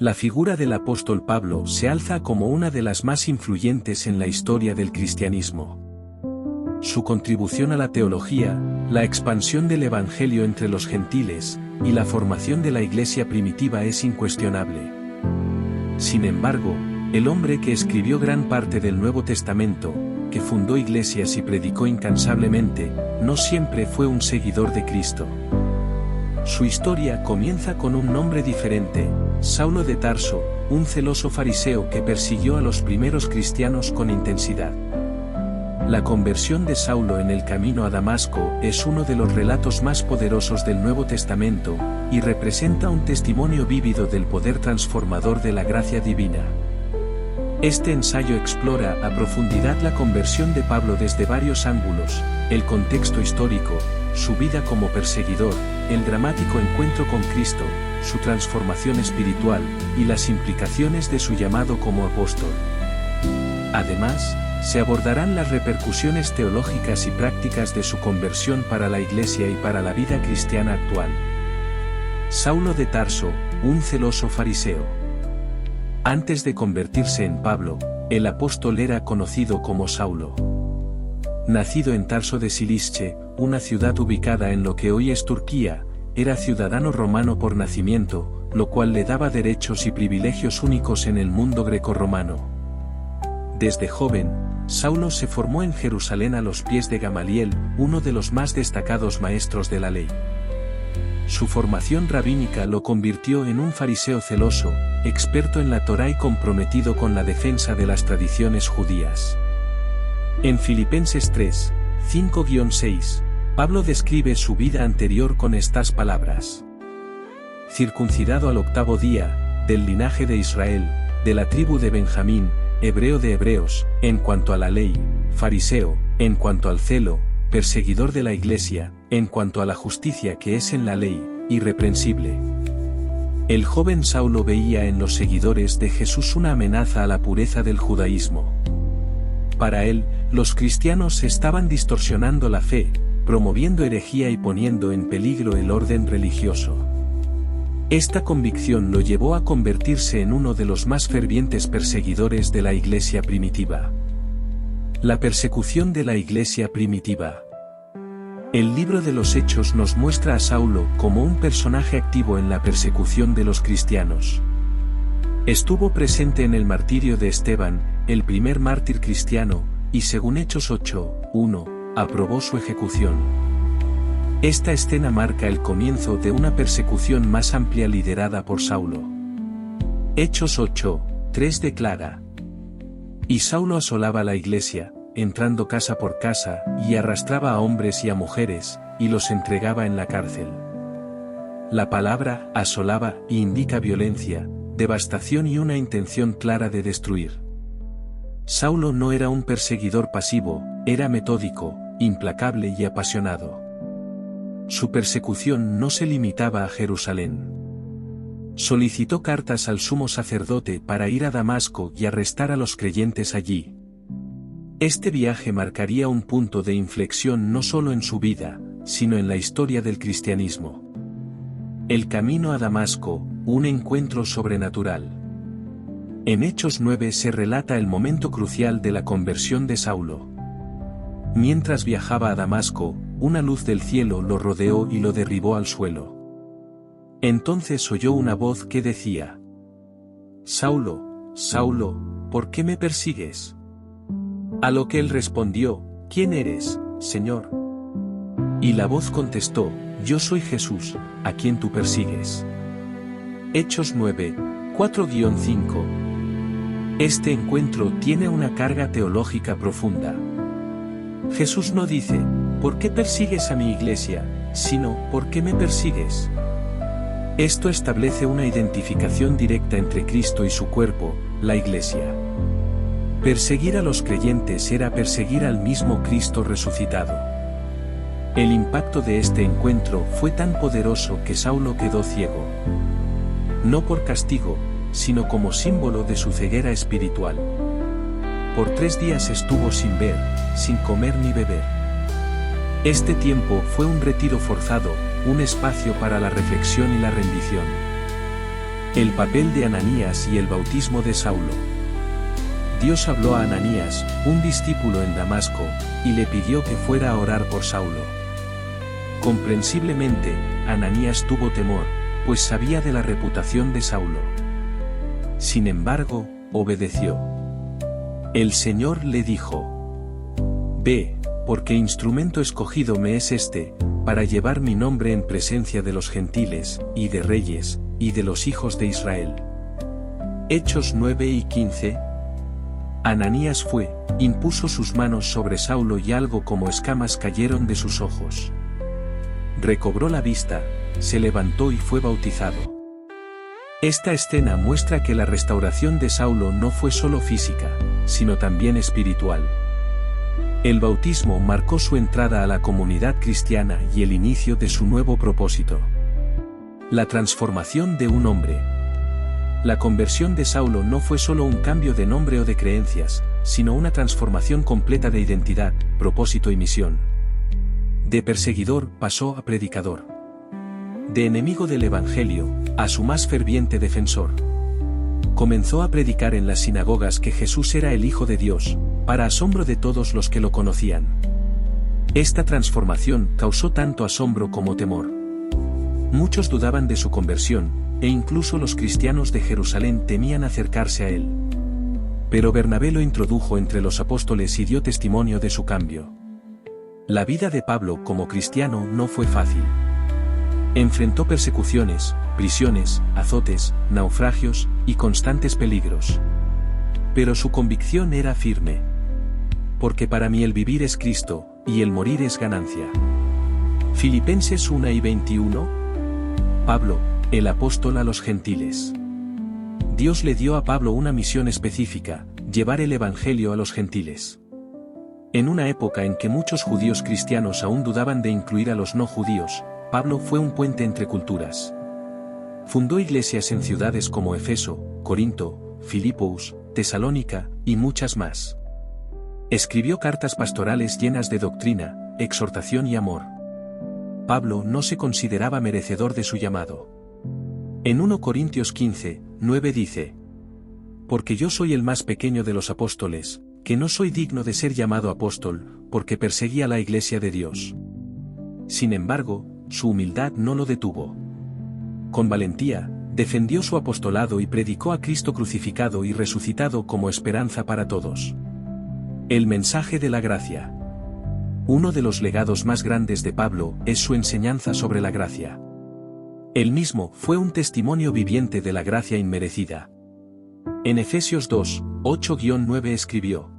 La figura del apóstol Pablo se alza como una de las más influyentes en la historia del cristianismo. Su contribución a la teología, la expansión del Evangelio entre los gentiles, y la formación de la Iglesia primitiva es incuestionable. Sin embargo, el hombre que escribió gran parte del Nuevo Testamento, que fundó iglesias y predicó incansablemente, no siempre fue un seguidor de Cristo. Su historia comienza con un nombre diferente, Saulo de Tarso, un celoso fariseo que persiguió a los primeros cristianos con intensidad. La conversión de Saulo en el camino a Damasco es uno de los relatos más poderosos del Nuevo Testamento, y representa un testimonio vívido del poder transformador de la gracia divina. Este ensayo explora a profundidad la conversión de Pablo desde varios ángulos: el contexto histórico, su vida como perseguidor, el dramático encuentro con Cristo, su transformación espiritual, y las implicaciones de su llamado como apóstol. Además, se abordarán las repercusiones teológicas y prácticas de su conversión para la Iglesia y para la vida cristiana actual. Saulo de Tarso, un celoso fariseo. Antes de convertirse en Pablo, el apóstol era conocido como Saulo. Nacido en Tarso de Cilicia, una ciudad ubicada en lo que hoy es Turquía, era ciudadano romano por nacimiento, lo cual le daba derechos y privilegios únicos en el mundo grecorromano. Desde joven, Saulo se formó en Jerusalén a los pies de Gamaliel, uno de los más destacados maestros de la ley. Su formación rabínica lo convirtió en un fariseo celoso, experto en la Torá y comprometido con la defensa de las tradiciones judías. En Filipenses 3, 5-6, Pablo describe su vida anterior con estas palabras: circuncidado al 8º día, del linaje de Israel, de la tribu de Benjamín, hebreo de hebreos, en cuanto a la ley, fariseo, en cuanto al celo, perseguidor de la Iglesia, en cuanto a la justicia que es en la ley, irreprensible. El joven Saulo veía en los seguidores de Jesús una amenaza a la pureza del judaísmo. Para él, los cristianos estaban distorsionando la fe, promoviendo herejía y poniendo en peligro el orden religioso. Esta convicción lo llevó a convertirse en uno de los más fervientes perseguidores de la Iglesia primitiva. La persecución de la Iglesia primitiva. El libro de los Hechos nos muestra a Saulo como un personaje activo en la persecución de los cristianos. Estuvo presente en el martirio de Esteban, el primer mártir cristiano, y según Hechos 8:1, aprobó su ejecución. Esta escena marca el comienzo de una persecución más amplia liderada por Saulo. Hechos 8:3 declara: y Saulo asolaba la iglesia, entrando casa por casa, y arrastraba a hombres y a mujeres, y los entregaba en la cárcel. La palabra asolaba indica violencia, devastación y una intención clara de destruir. Saulo no era un perseguidor pasivo, era metódico, implacable y apasionado. Su persecución no se limitaba a Jerusalén. Solicitó cartas al sumo sacerdote para ir a Damasco y arrestar a los creyentes allí. Este viaje marcaría un punto de inflexión no solo en su vida, sino en la historia del cristianismo. El camino a Damasco, un encuentro sobrenatural. En Hechos 9 se relata el momento crucial de la conversión de Saulo. Mientras viajaba a Damasco, una luz del cielo lo rodeó y lo derribó al suelo. Entonces oyó una voz que decía: Saulo, Saulo, ¿por qué me persigues? A lo que él respondió: ¿quién eres, Señor? Y la voz contestó: yo soy Jesús, a quien tú persigues. Hechos 9, 4-5. Este encuentro tiene una carga teológica profunda. Jesús no dice: ¿por qué persigues a mi iglesia?, sino: ¿por qué me persigues? Esto establece una identificación directa entre Cristo y su cuerpo, la iglesia. Perseguir a los creyentes era perseguir al mismo Cristo resucitado. El impacto de este encuentro fue tan poderoso que Saulo quedó ciego. No por castigo, sino como símbolo de su ceguera espiritual. Por 3 días estuvo sin ver, sin comer ni beber. Este tiempo fue un retiro forzado, un espacio para la reflexión y la rendición. El papel de Ananías y el bautismo de Saulo. Dios habló a Ananías, un discípulo en Damasco, y le pidió que fuera a orar por Saulo. Comprensiblemente, Ananías tuvo temor, pues sabía de la reputación de Saulo. Sin embargo, obedeció. El Señor le dijo: Ve, porque instrumento escogido me es este, para llevar mi nombre en presencia de los gentiles, y de reyes, y de los hijos de Israel. Hechos 9 y 15. Ananías fue, impuso sus manos sobre Saulo y algo como escamas cayeron de sus ojos. Recobró la vista, se levantó y fue bautizado. Esta escena muestra que la restauración de Saulo no fue solo física, sino también espiritual. El bautismo marcó su entrada a la comunidad cristiana y el inicio de su nuevo propósito. La transformación de un hombre. La conversión de Saulo no fue solo un cambio de nombre o de creencias, sino una transformación completa de identidad, propósito y misión. De perseguidor pasó a predicador. De enemigo del Evangelio, a su más ferviente defensor. Comenzó a predicar en las sinagogas que Jesús era el Hijo de Dios, para asombro de todos los que lo conocían. Esta transformación causó tanto asombro como temor. Muchos dudaban de su conversión, e incluso los cristianos de Jerusalén temían acercarse a él. Pero Bernabé lo introdujo entre los apóstoles y dio testimonio de su cambio. La vida de Pablo como cristiano no fue fácil. Enfrentó persecuciones, prisiones, azotes, naufragios y constantes peligros. Pero su convicción era firme. Porque para mí el vivir es Cristo, y el morir es ganancia. Filipenses 1 y 21. Pablo, el apóstol a los gentiles. Dios le dio a Pablo una misión específica: llevar el Evangelio a los gentiles. En una época en que muchos judíos cristianos aún dudaban de incluir a los no judíos, Pablo fue un puente entre culturas. Fundó iglesias en ciudades como Efeso, Corinto, Filipos, Tesalónica, y muchas más. Escribió cartas pastorales llenas de doctrina, exhortación y amor. Pablo no se consideraba merecedor de su llamado. En 1 Corintios 15, 9 dice: Porque yo soy el más pequeño de los apóstoles, que no soy digno de ser llamado apóstol, porque perseguía la iglesia de Dios. Sin embargo, su humildad no lo detuvo. Con valentía, defendió su apostolado y predicó a Cristo crucificado y resucitado como esperanza para todos. El mensaje de la gracia. Uno de los legados más grandes de Pablo es su enseñanza sobre la gracia. Él mismo fue un testimonio viviente de la gracia inmerecida. En Efesios 2, 8-9 escribió: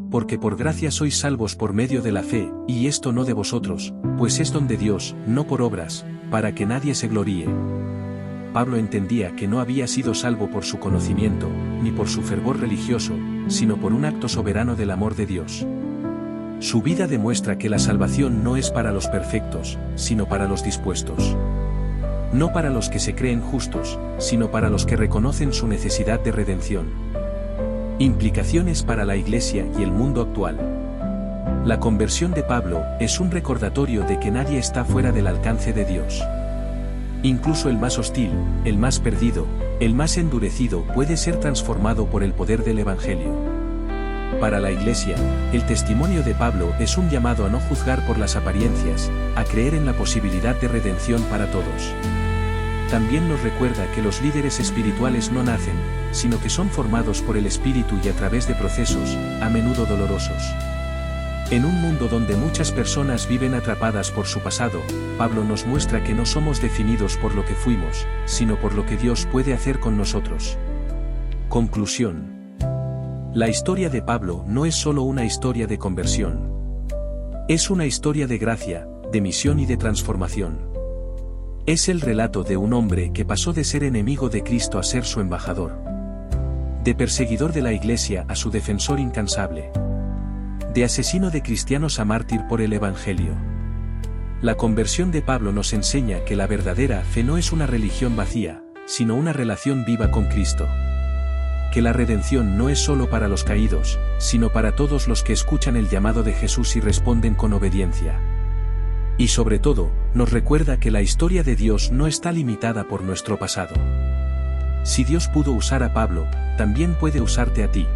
Porque por gracia sois salvos por medio de la fe, y esto no de vosotros, pues es don de Dios, no por obras, para que nadie se gloríe. Pablo entendía que no había sido salvo por su conocimiento, ni por su fervor religioso, sino por un acto soberano del amor de Dios. Su vida demuestra que la salvación no es para los perfectos, sino para los dispuestos. No para los que se creen justos, sino para los que reconocen su necesidad de redención. Implicaciones para la Iglesia y el mundo actual. La conversión de Pablo es un recordatorio de que nadie está fuera del alcance de Dios. Incluso el más hostil, el más perdido, el más endurecido puede ser transformado por el poder del Evangelio. Para la Iglesia, el testimonio de Pablo es un llamado a no juzgar por las apariencias, a creer en la posibilidad de redención para todos. También nos recuerda que los líderes espirituales no nacen, sino que son formados por el Espíritu y a través de procesos, a menudo dolorosos. En un mundo donde muchas personas viven atrapadas por su pasado, Pablo nos muestra que no somos definidos por lo que fuimos, sino por lo que Dios puede hacer con nosotros. Conclusión. La historia de Pablo no es solo una historia de conversión. Es una historia de gracia, de misión y de transformación. Es el relato de un hombre que pasó de ser enemigo de Cristo a ser su embajador. De perseguidor de la Iglesia a su defensor incansable. De asesino de cristianos a mártir por el Evangelio. La conversión de Pablo nos enseña que la verdadera fe no es una religión vacía, sino una relación viva con Cristo. Que la redención no es solo para los caídos, sino para todos los que escuchan el llamado de Jesús y responden con obediencia. Y sobre todo, nos recuerda que la historia de Dios no está limitada por nuestro pasado. Si Dios pudo usar a Pablo, también puede usarte a ti.